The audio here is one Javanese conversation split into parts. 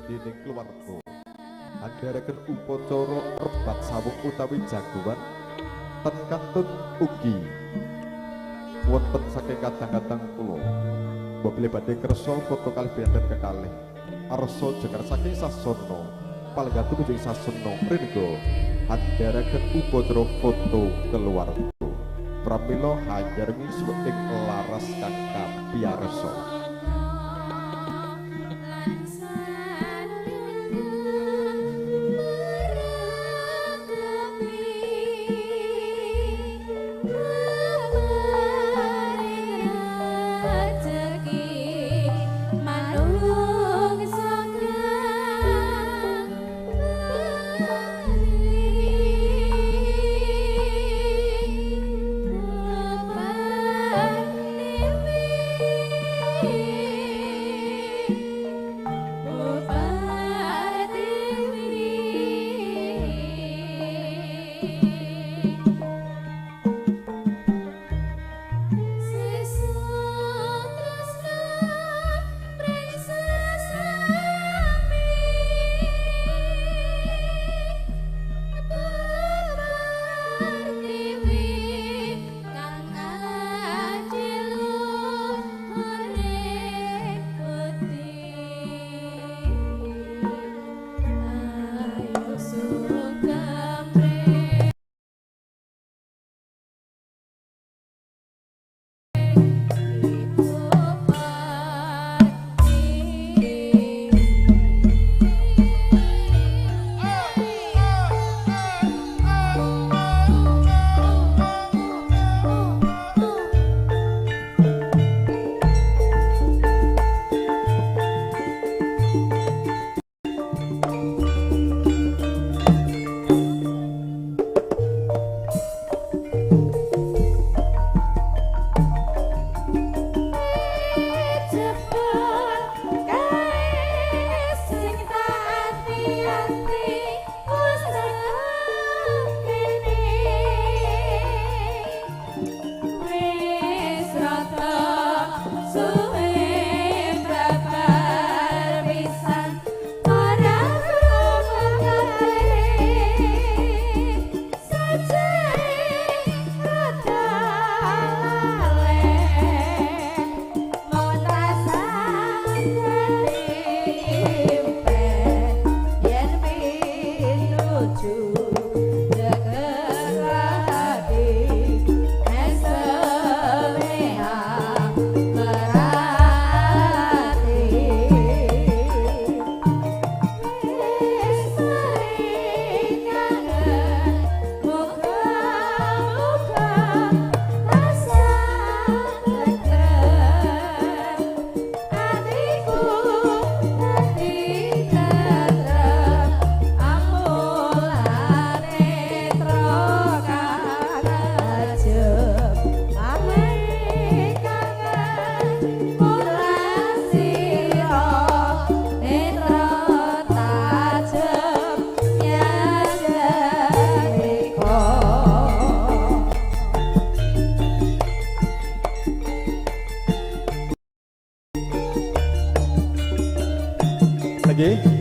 dening keluarga. Andharaken upacara rebat sawung utawi jagoan ten kantun ugi wonten saking kadang-kadang kula. Mbokle badhe kersa foto kalih pinten kekalih arsa jenar saking sasana palenggaku nuju sasana mrene andharaken upacara foto keluarga. Pramila hajar misuh ing laras kang kapiyarsa.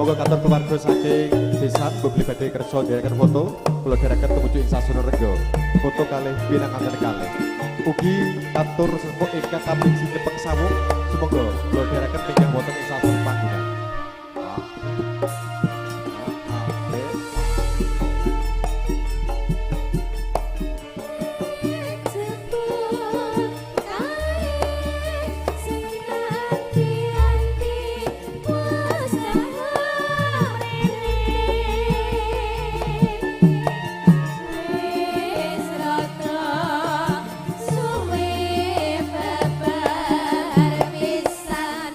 Moga kantor keluarga saking desa mbokli badhe kersa ndherekaken foto kula dherekaken tumuju ing Sasana Rega. Foto kalih pinanganten kalih. Ugi katur sepuh ingkang kaping sinepek sawung sumangga kula dherekaken pinggah wonten ing sasana panggonan. Pisan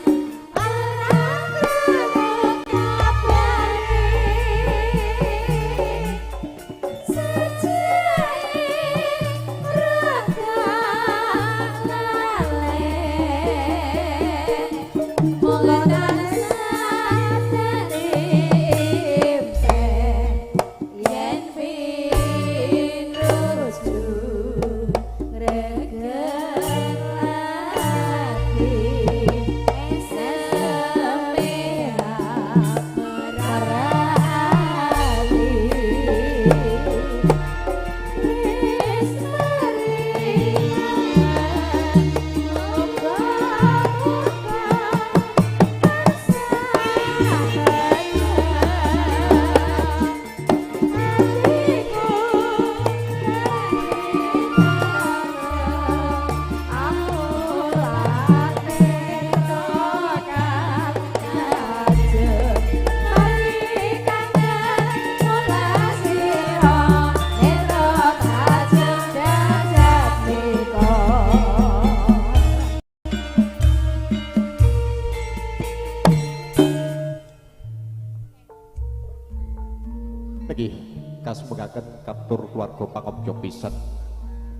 kasmengaken katur keluarga pangobjo pisan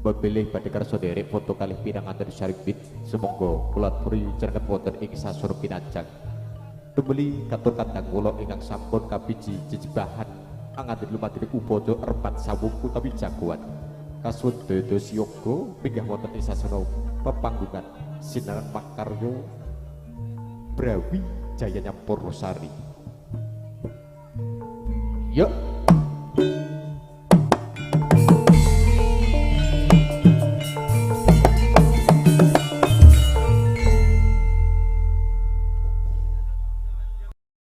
bebelih badhe kersa derek foto kalih pinanganten syaribit sumangga kula aturi jenengan wonten ing sasur pinajang tumeli katur kandhang kula ingkang sampun kabiji jejebahan anganten lumadri upada erpat sawung utawi jagoan kasuwun dados yoga pinggah wonten ing sasana pepanggungan sinaran makarya Brawi Jaya Nyampurasari. Yuk